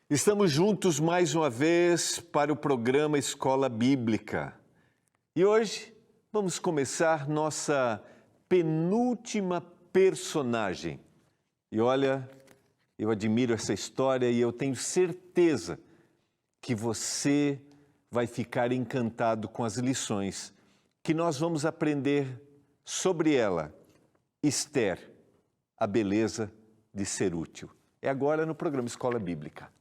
Estamos juntos mais uma vez para o programa Escola Bíblica. E hoje vamos começar nossa penúltima personagem. E olha, eu admiro essa história e eu tenho certeza que você vai ficar encantado com as lições que nós vamos aprender sobre ela. Esther, a beleza de ser útil. É agora no programa Escola Bíblica.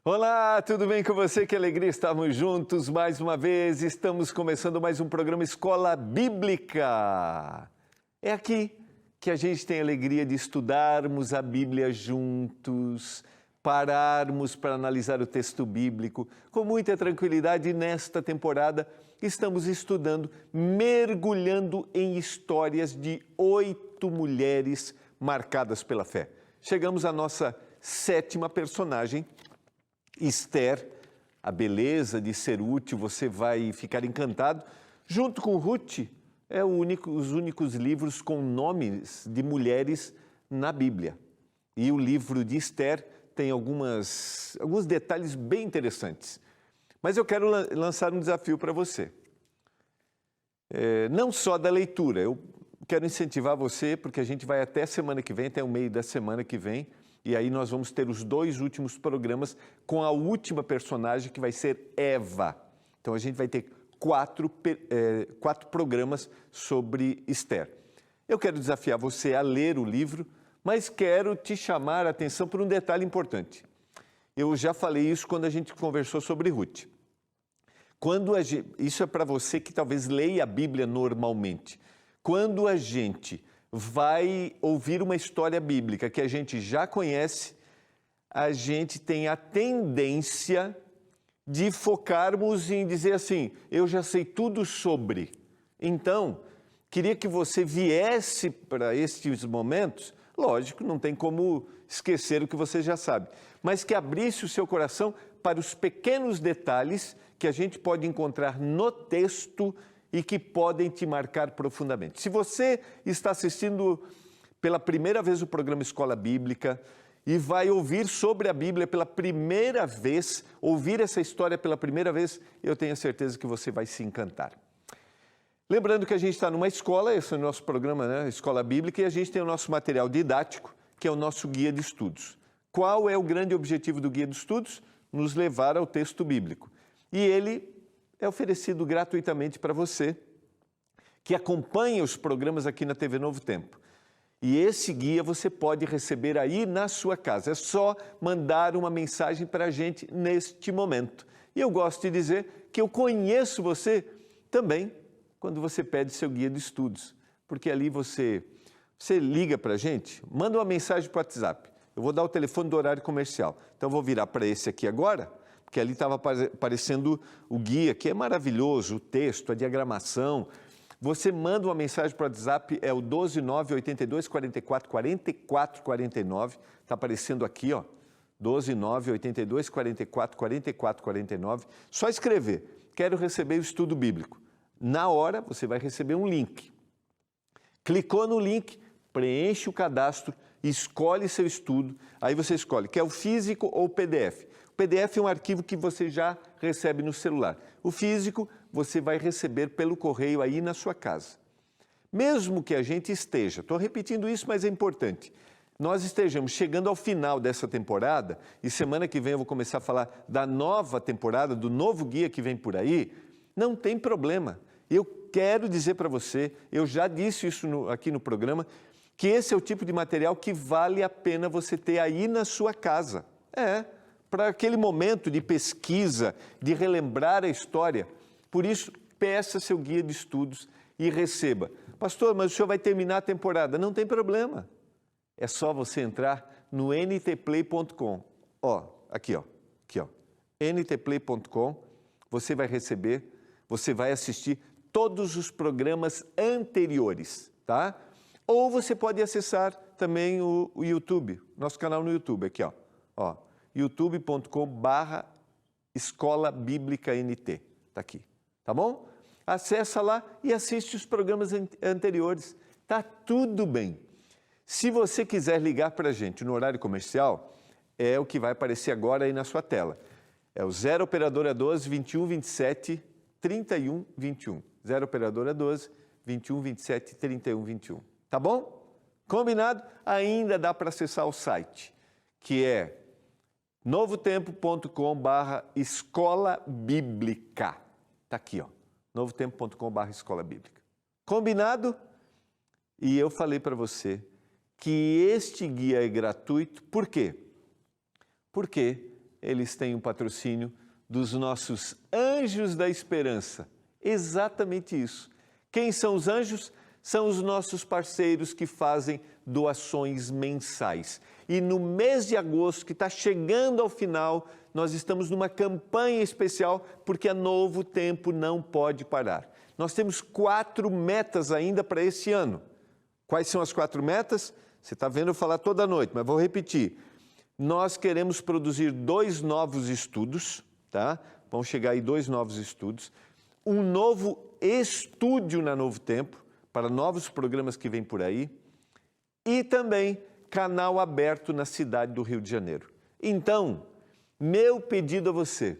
Olá, tudo bem com você? Que alegria estarmos juntos mais uma vez. Estamos começando mais um programa Escola Bíblica. É aqui que a gente tem a alegria de estudarmos a Bíblia juntos, pararmos para analisar o texto bíblico com muita tranquilidade. E nesta temporada estamos estudando, mergulhando em histórias de 8 mulheres marcadas pela fé. Chegamos à nossa 7ª personagem, Esther, a beleza de ser útil, você vai ficar encantado. Junto com Ruth, os únicos livros com nomes de mulheres na Bíblia. E o livro de Esther tem alguns detalhes bem interessantes. Mas eu quero lançar um desafio para você. Não só da leitura, eu quero incentivar você, porque a gente vai até semana que vem, até o meio da semana que vem, e aí nós vamos ter os 2 últimos programas com a última personagem, que vai ser Eva. Então a gente vai ter 4 programas sobre Esther. Eu quero desafiar você a ler o livro, mas quero te chamar a atenção por um detalhe importante. Eu já falei isso quando a gente conversou sobre Ruth. Isso é para você que talvez leia a Bíblia normalmente. Quando a gente vai ouvir uma história bíblica que a gente já conhece, a gente tem a tendência de focarmos em dizer assim, eu já sei tudo sobre. Então, queria que você viesse para estes momentos, lógico, não tem como esquecer o que você já sabe, mas que abrisse o seu coração para os pequenos detalhes que a gente pode encontrar no texto e que podem te marcar profundamente. Se você está assistindo pela primeira vez o programa Escola Bíblica e vai ouvir sobre a Bíblia pela primeira vez, ouvir essa história pela primeira vez, eu tenho certeza que você vai se encantar. Lembrando que a gente está numa escola, esse é o nosso programa, né? Escola Bíblica, e a gente tem o nosso material didático, que é o nosso guia de estudos. Qual é o grande objetivo do guia de estudos? Nos levar ao texto bíblico. E ele é oferecido gratuitamente para você que acompanha os programas aqui na TV Novo Tempo. E esse guia você pode receber aí na sua casa. É só mandar uma mensagem para a gente neste momento. E eu gosto de dizer que eu conheço você também quando você pede seu guia de estudos. Porque ali você liga para a gente, manda uma mensagem para o WhatsApp. Eu vou dar o telefone do horário comercial. Então eu vou virar para esse aqui agora, porque ali estava aparecendo o guia, que é maravilhoso, o texto, a diagramação. Você manda uma mensagem para o WhatsApp, é o 12982444449, está aparecendo aqui, ó, 12982444449. Só escrever, quero receber o estudo bíblico. Na hora, você vai receber um link. Clicou no link, preenche o cadastro, escolhe seu estudo, aí você escolhe, quer o físico ou o PDF. O PDF é um arquivo que você já recebe no celular. O físico você vai receber pelo correio aí na sua casa. Mesmo que a gente esteja, estou repetindo isso, mas é importante, nós estejamos chegando ao final dessa temporada, e semana que vem eu vou começar a falar da nova temporada, do novo guia que vem por aí, não tem problema. Eu quero dizer para você, eu já disse isso aqui no programa, que esse é o tipo de material que vale a pena você ter aí na sua casa. Para aquele momento de pesquisa, de relembrar a história. Por isso, peça seu guia de estudos e receba. Pastor, mas o senhor vai terminar a temporada. Não tem problema. É só você entrar no ntplay.com. Aqui, ó. ntplay.com. Você vai receber, você vai assistir todos os programas anteriores, tá? Ou você pode acessar também o YouTube, nosso canal no YouTube, aqui, ó, youtube.com/Escola Bíblica NT, tá aqui, tá bom? Acessa lá e assiste os programas anteriores, tá tudo bem. Se você quiser ligar para a gente no horário comercial, é o que vai aparecer agora aí na sua tela. É o 0 operadora 12 21 27 31 21. 0 operadora 12 21 27 31 21. Tá bom? Combinado? Ainda dá para acessar o site, que é novotempo.com/Escola Bíblica. Tá aqui, ó. novotempo.com/Escola Bíblica. Combinado? E eu falei para você que este guia é gratuito. Por quê? Porque eles têm um patrocínio dos nossos Anjos da Esperança. Exatamente isso. Quem são os anjos? São os nossos parceiros que fazem doações mensais. E no mês de agosto, que está chegando ao final, nós estamos numa campanha especial, porque a Novo Tempo não pode parar. Nós temos 4 metas ainda para esse ano. Quais são as 4 metas? Você está vendo eu falar toda noite, mas vou repetir. Nós queremos produzir 2 novos estudos, tá? Vão chegar aí 2 novos estudos. Um novo estúdio na Novo Tempo, para novos programas que vêm por aí. E também canal aberto na cidade do Rio de Janeiro. Então, meu pedido a você,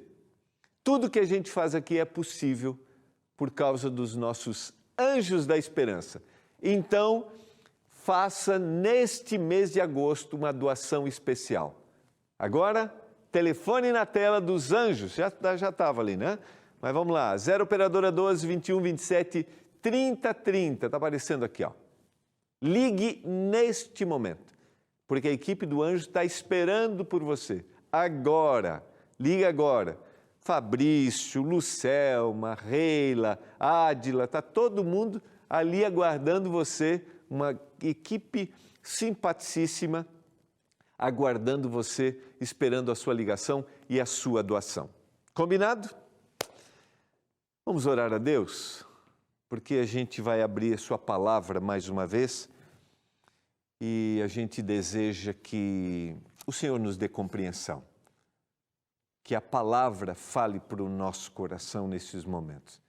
tudo que a gente faz aqui é possível por causa dos nossos Anjos da Esperança. Então, faça neste mês de agosto uma doação especial. Agora, telefone na tela dos anjos, já estava ali, né? Mas vamos lá, 0 operadora 12 21 27 30 30, está aparecendo aqui, ó. Ligue neste momento, porque a equipe do Anjo está esperando por você. Agora, liga agora. Fabrício, Lucelma, Reila, Ádila, está todo mundo ali aguardando você, uma equipe simpaticíssima, aguardando você, esperando a sua ligação e a sua doação. Combinado? Vamos orar a Deus, porque a gente vai abrir a sua palavra mais uma vez e a gente deseja que o Senhor nos dê compreensão, que a palavra fale para o nosso coração nesses momentos,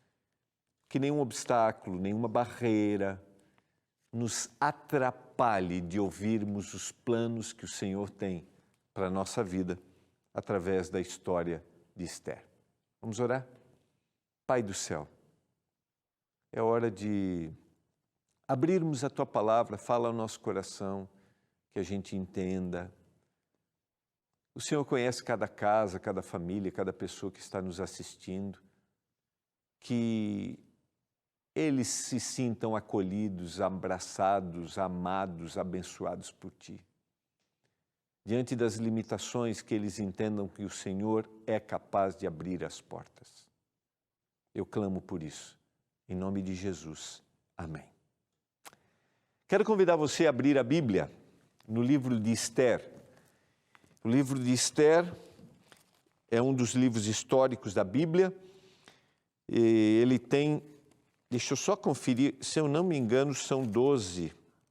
que nenhum obstáculo, nenhuma barreira nos atrapalhe de ouvirmos os planos que o Senhor tem para a nossa vida através da história de Esther. Vamos orar? Pai do céu, é hora de abrirmos a Tua palavra, fala ao nosso coração, que a gente entenda. O Senhor conhece cada casa, cada família, cada pessoa que está nos assistindo, que eles se sintam acolhidos, abraçados, amados, abençoados por Ti. Diante das limitações, que eles entendam que o Senhor é capaz de abrir as portas. Eu clamo por isso, em nome de Jesus. Amém. Quero convidar você a abrir a Bíblia no livro de Esther. O livro de Esther é um dos livros históricos da Bíblia. E ele tem, deixa eu só conferir, se eu não me engano, são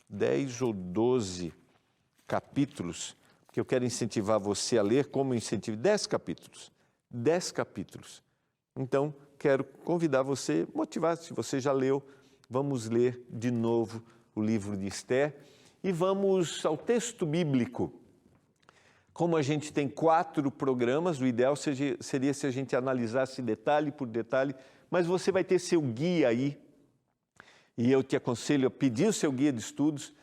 10 ou 12 capítulos, que eu quero incentivar você a ler, como eu incentivo, 10 capítulos. 10 capítulos. Então, quero convidar você, motivar, se você já leu, vamos ler de novo o livro de Esther e vamos ao texto bíblico. Como a gente tem 4 programas, o ideal seria se a gente analisasse detalhe por detalhe, mas você vai ter seu guia aí, e eu te aconselho a pedir o seu guia de estudos,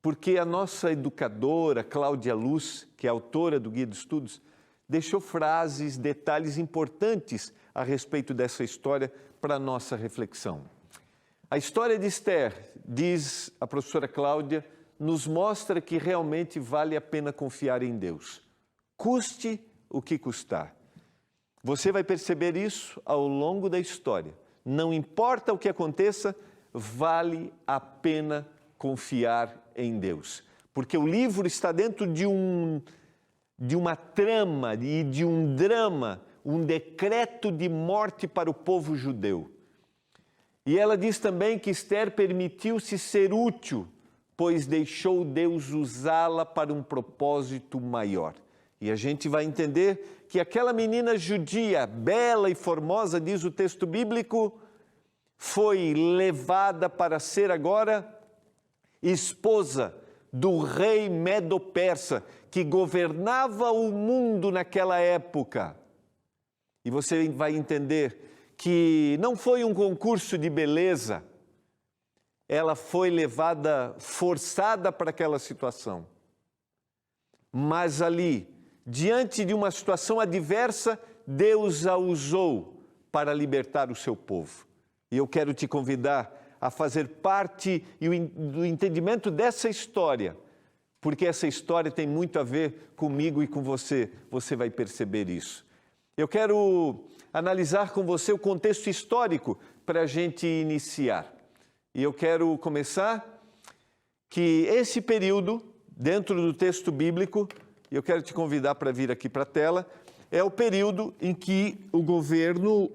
porque a nossa educadora, Cláudia Luz, que é autora do guia de estudos, deixou frases, detalhes importantes a respeito dessa história para a nossa reflexão. A história de Esther, diz a professora Cláudia, nos mostra que realmente vale a pena confiar em Deus. Custe o que custar. Você vai perceber isso ao longo da história. Não importa o que aconteça, vale a pena confiar em Deus. Porque o livro está dentro de uma trama e de um drama, um decreto de morte para o povo judeu. E ela diz também que Esther permitiu-se ser útil, pois deixou Deus usá-la para um propósito maior. E a gente vai entender que aquela menina judia, bela e formosa, diz o texto bíblico, foi levada para ser agora esposa do rei Medo-Persa, que governava o mundo naquela época. E você vai entender que não foi um concurso de beleza, ela foi levada, forçada para aquela situação. Mas ali, diante de uma situação adversa, Deus a usou para libertar o seu povo. E eu quero te convidar a fazer parte do entendimento dessa história, porque essa história tem muito a ver comigo e com você. Você vai perceber isso. Eu quero analisar com você o contexto histórico para a gente iniciar. E eu quero começar que esse período, dentro do texto bíblico, eu quero te convidar para vir aqui para a tela, é o período em que o governo,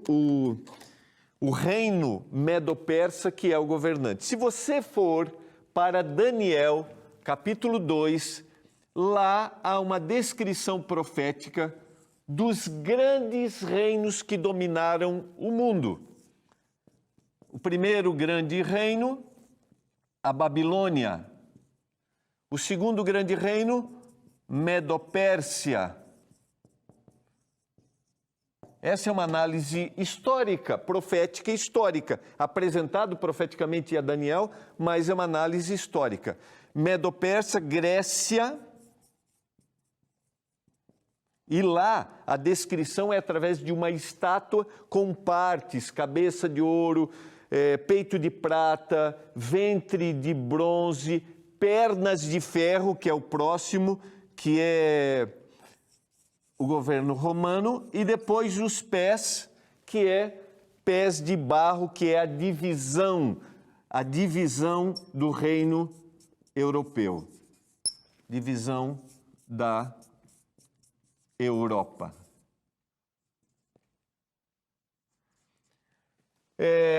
o reino Medo-Persa, que é o governante. Se você for para Daniel, capítulo 2, lá há uma descrição profética dos grandes reinos que dominaram o mundo. O primeiro grande reino, a Babilônia. O segundo grande reino, Medo-Pérsia. Essa é uma análise histórica, profética e histórica, apresentado profeticamente a Daniel, mas é uma análise histórica. Medo-Persa, Grécia, e lá a descrição é através de uma estátua com partes, cabeça de ouro, peito de prata, ventre de bronze, pernas de ferro, que é o próximo, que é o governo romano, e depois os pés, que é pés de barro, que é a divisão do reino europeu, divisão da Europa.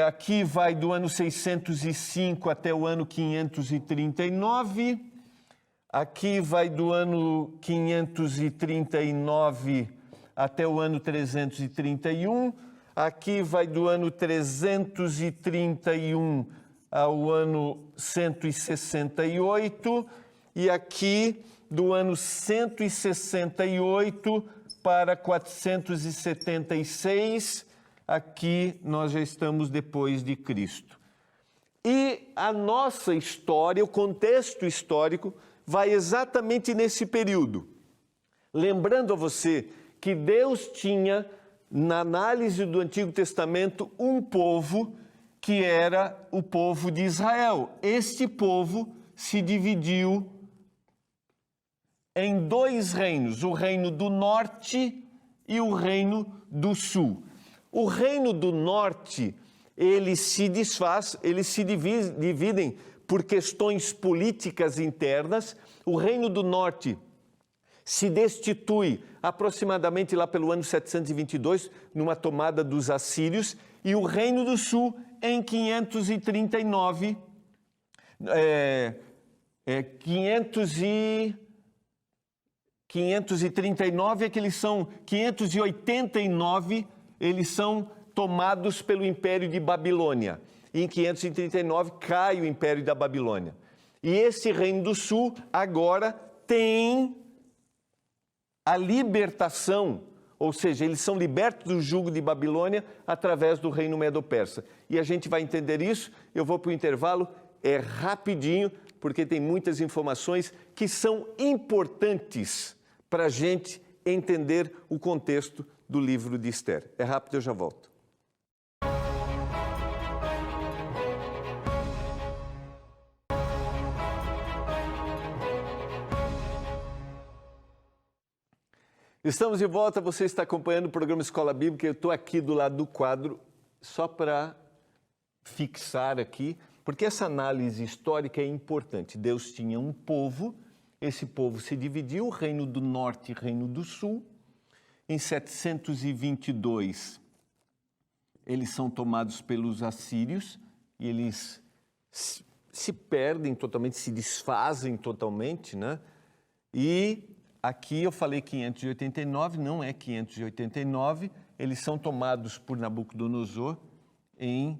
Aqui vai do ano 605 até o ano 539. Aqui vai do ano 539 até o ano 331. Aqui vai do ano 331 ao ano 168. E aqui do ano 168 para 476. Aqui nós já estamos depois de Cristo. E a nossa história, o contexto histórico, vai exatamente nesse período. Lembrando a você que Deus tinha, na análise do Antigo Testamento, um povo que era o povo de Israel. Este povo se dividiu em dois reinos, o reino do norte e o reino do sul. O reino do norte, eles se dividem por questões políticas internas. O reino do norte se destitui aproximadamente lá pelo ano 722, numa tomada dos assírios, e o reino do sul em 539, 539 é que eles são 589, eles são tomados pelo Império de Babilônia. E em 539 cai o Império da Babilônia. E esse reino do sul agora tem a libertação, ou seja, eles são libertos do jugo de Babilônia através do reino Medo-Persa. E a gente vai entender isso, eu vou para o intervalo, é rapidinho, porque tem muitas informações que são importantes para a gente entender o contexto do livro de Esther. É rápido, eu já volto. Estamos de volta, você está acompanhando o programa Escola Bíblica. Eu estou aqui do lado do quadro, só para fixar aqui, porque essa análise histórica é importante. Deus tinha um povo, esse povo se dividiu, o Reino do Norte e Reino do Sul. Em 722, eles são tomados pelos assírios e eles se perdem totalmente, se desfazem totalmente, né? E aqui eu falei 589, não é 589, eles são tomados por Nabucodonosor em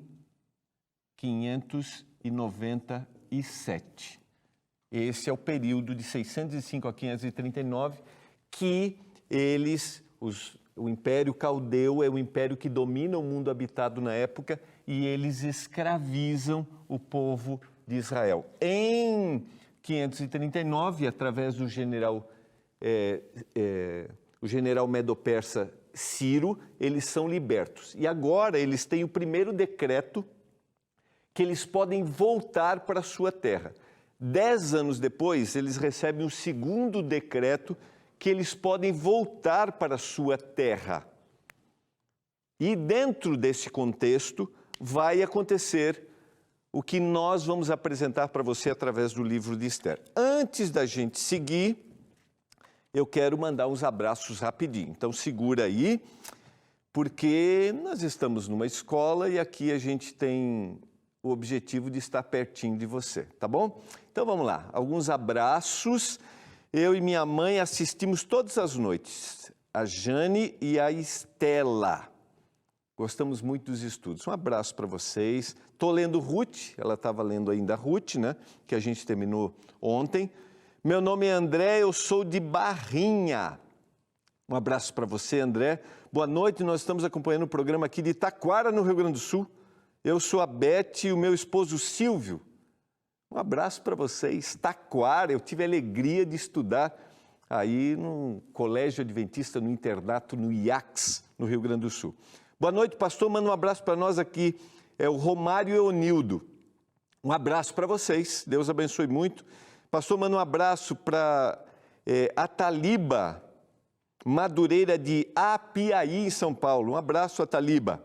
597. Esse é o período de 605 a 539 que o Império Caldeu é o império que domina o mundo habitado na época e eles escravizam o povo de Israel. Em 539, através do general medo-persa Ciro, eles são libertos. E agora eles têm o primeiro decreto que eles podem voltar para a sua terra. 10 anos depois, eles recebem o segundo decreto que eles podem voltar para a sua terra. E dentro desse contexto vai acontecer o que nós vamos apresentar para você através do livro de Esther. Antes da gente seguir, eu quero mandar uns abraços rapidinho. Então segura aí, porque nós estamos numa escola e aqui a gente tem o objetivo de estar pertinho de você, tá bom? Então vamos lá, alguns abraços. Eu e minha mãe assistimos todas as noites, a Jane e a Estela. Gostamos muito dos estudos. Um abraço para vocês. Estou lendo Ruth, ela estava lendo ainda Ruth, né? Que a gente terminou ontem. Meu nome é André, eu sou de Barrinha. Um abraço para você, André. Boa noite, nós estamos acompanhando o programa aqui de Taquara, no Rio Grande do Sul. Eu sou a Beth e o meu esposo Silvio. Um abraço para vocês. Taquara, eu tive a alegria de estudar aí no Colégio Adventista, no internato, no IACS, no Rio Grande do Sul. Boa noite, pastor. Manda um abraço para nós aqui. É o Romário e Onildo. Um abraço para vocês. Deus abençoe muito. Pastor, manda um abraço para Ataliba Madureira de Apiaí, em São Paulo. Um abraço, Ataliba.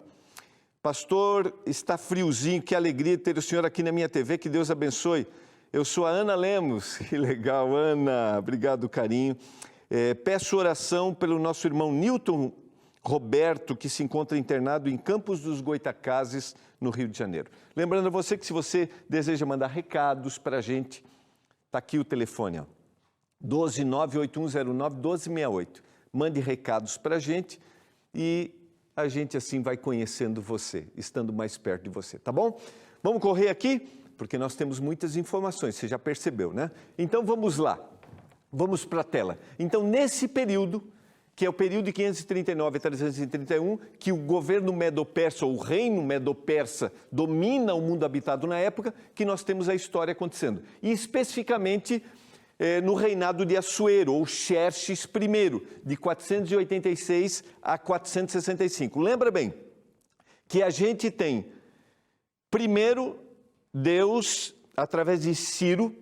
Pastor, está friozinho, que alegria ter o senhor aqui na minha TV, que Deus abençoe. Eu sou a Ana Lemos, que legal, Ana, obrigado, carinho. Peço oração pelo nosso irmão Newton Roberto, que se encontra internado em Campos dos Goitacazes, no Rio de Janeiro. Lembrando a você que se você deseja mandar recados para a gente, está aqui o telefone, ó, 12981091268. Mande recados para a gente e a gente assim vai conhecendo você, estando mais perto de você, tá bom? Vamos correr aqui, porque nós temos muitas informações, você já percebeu, né? Então vamos lá, vamos para a tela. Então nesse período, que é o período de 539 a 331, que o governo medo-persa, ou o reino medo-persa, domina o mundo habitado na época, que nós temos a história acontecendo. E especificamente no reinado de Assuero, ou Xerxes I, de 486 a 465. Lembra bem que a gente tem, primeiro, Deus, através de Ciro,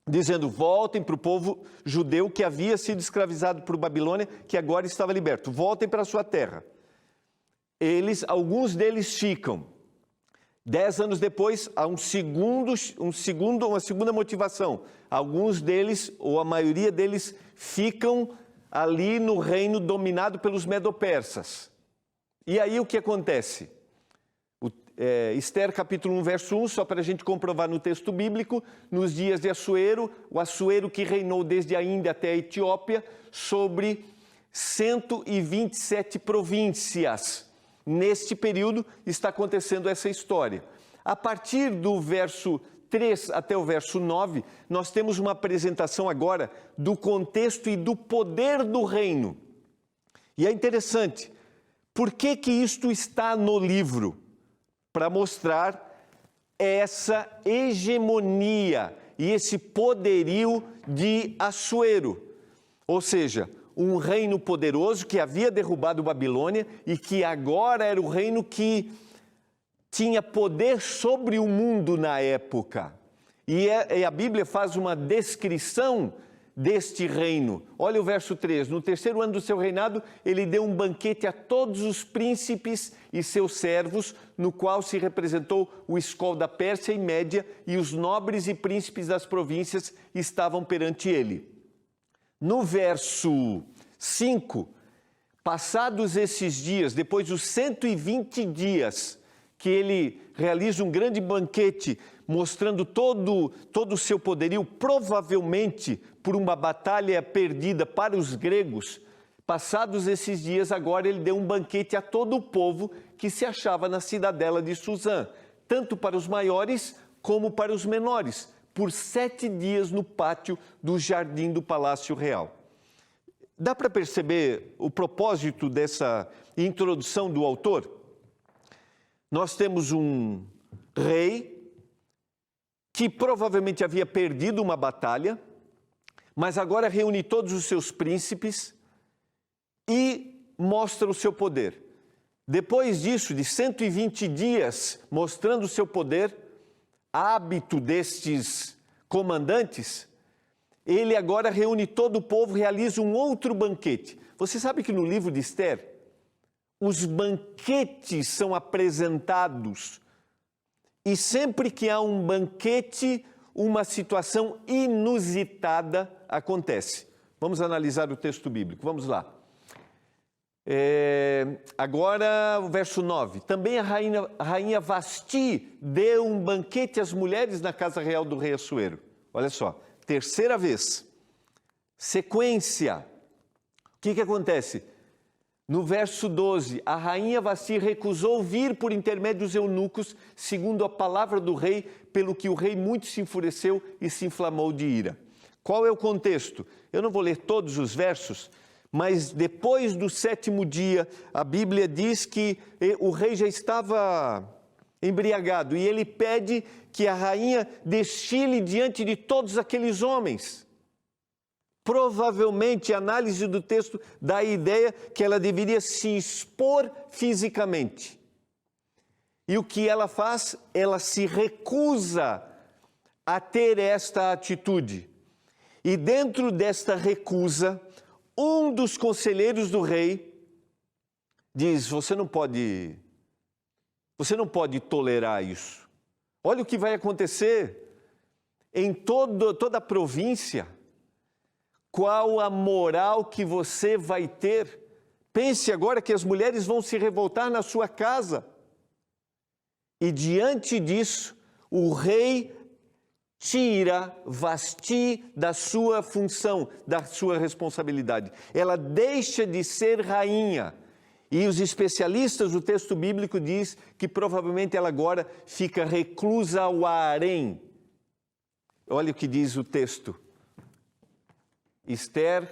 dizendo, voltem para o povo judeu que havia sido escravizado por Babilônia, que agora estava liberto. Voltem para a sua terra. Alguns deles ficam. 10 anos depois, há uma segunda motivação. Alguns deles, ou a maioria deles, ficam ali no reino dominado pelos medo-persas. E aí o que acontece? Esther capítulo 1, verso 1, só para a gente comprovar no texto bíblico, nos dias de Assuero, o Assuero que reinou desde a Índia até a Etiópia, sobre 127 províncias. Neste período está acontecendo essa história. A partir do verso 3 até o verso 9, nós temos uma apresentação agora do contexto e do poder do reino. E é interessante, por que que isto está no livro? Para mostrar essa hegemonia e esse poderio de Assuero. Ou seja, um reino poderoso que havia derrubado Babilônia e que agora era o reino que tinha poder sobre o mundo na época. E a Bíblia faz uma descrição deste reino. Olha o verso 3. No terceiro ano do seu reinado, ele deu um banquete a todos os príncipes e seus servos, no qual se representou o escol da Pérsia e Média, e os nobres e príncipes das províncias estavam perante ele. No verso 5, passados esses dias, depois dos 120 dias, que ele realiza um grande banquete, mostrando todo o seu poderio, provavelmente por uma batalha perdida para os gregos. Passados esses dias, agora ele deu um banquete a todo o povo que se achava na cidadela de Suzã, tanto para os maiores como para os menores, por 7 dias no pátio do jardim do Palácio Real. Dá para perceber o propósito dessa introdução do autor? Nós temos um rei que provavelmente havia perdido uma batalha, mas agora reúne todos os seus príncipes e mostra o seu poder. Depois disso, de 120 dias mostrando o seu poder, hábito destes comandantes, ele agora reúne todo o povo, realiza um outro banquete. Você sabe que no livro de Esther, os banquetes são apresentados e sempre que há um banquete, uma situação inusitada acontece. Vamos analisar o texto bíblico, vamos lá. Agora o verso 9. Também a rainha Vasti deu um banquete às mulheres na casa real do rei Assuero. Olha só, terceira vez. Sequência. O que acontece? No verso 12, a rainha Vasti recusou vir por intermédio dos eunucos, segundo a palavra do rei, pelo que o rei muito se enfureceu e se inflamou de ira. Qual é o contexto? Eu não vou ler todos os versos, mas depois do 7º dia, a Bíblia diz que o rei já estava embriagado e ele pede que a rainha desfile diante de todos aqueles homens. Provavelmente, a análise do texto dá a ideia que ela deveria se expor fisicamente. E o que ela faz? Ela se recusa a ter esta atitude. E dentro desta recusa, um dos conselheiros do rei diz: você não pode tolerar isso. Olha o que vai acontecer em toda a província. Qual a moral que você vai ter? Pense agora que as mulheres vão se revoltar na sua casa. E diante disso, o rei tira Vasti da sua função, da sua responsabilidade. Ela deixa de ser rainha. E os especialistas do texto bíblico diz que provavelmente ela agora fica reclusa ao harém. Olha o que diz o texto. Esther,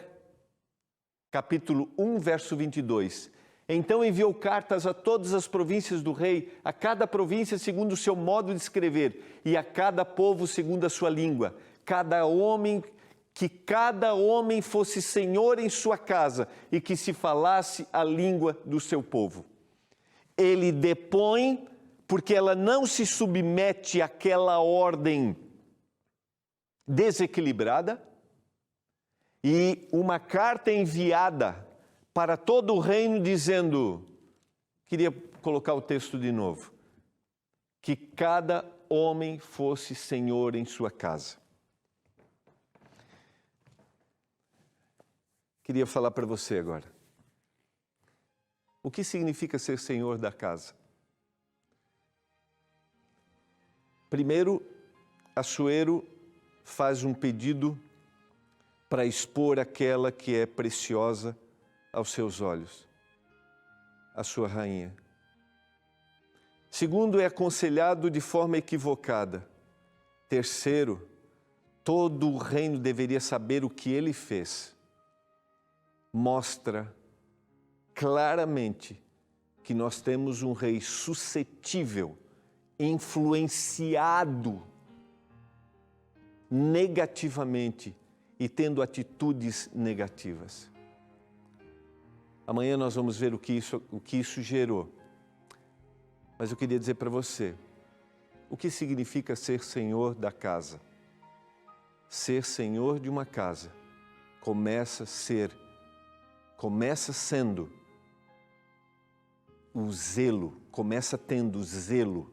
capítulo 1, verso 22. Então enviou cartas a todas as províncias do rei, a cada província segundo o seu modo de escrever, e a cada povo segundo a sua língua. Que cada homem fosse senhor em sua casa e que se falasse a língua do seu povo. Ele depõe, porque ela não se submete àquela ordem desequilibrada, e uma carta enviada para todo o reino dizendo, queria colocar o texto de novo, que cada homem fosse senhor em sua casa. Queria falar para você agora. O que significa ser senhor da casa? Primeiro, Assuero faz um pedido para expor aquela que é preciosa aos seus olhos, a sua rainha. Segundo, é aconselhado de forma equivocada. Terceiro, todo o reino deveria saber o que ele fez. Mostra claramente que nós temos um rei suscetível, influenciado negativamente e tendo atitudes negativas. Amanhã nós vamos ver o que isso gerou. Mas eu queria dizer para você, o que significa ser senhor da casa? Ser senhor de uma casa começa sendo o zelo, começa tendo zelo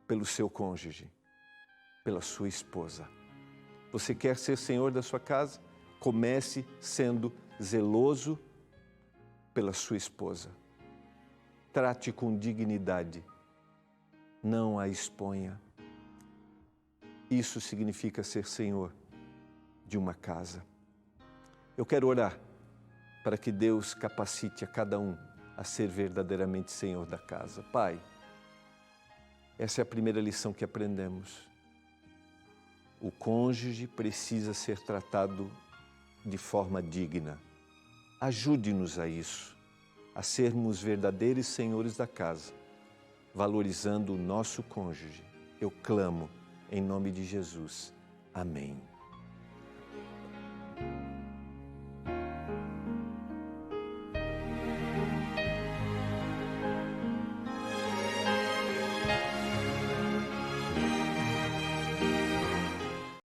pelo seu cônjuge, pela sua esposa. Você quer ser senhor da sua casa? Comece sendo zeloso pela sua esposa. Trate com dignidade, não a exponha. Isso significa ser senhor de uma casa. Eu quero orar para que Deus capacite a cada um a ser verdadeiramente senhor da casa. Pai, essa é a primeira lição que aprendemos. O cônjuge precisa ser tratado de forma digna. Ajude-nos a isso, a sermos verdadeiros senhores da casa, valorizando o nosso cônjuge. Eu clamo em nome de Jesus. Amém.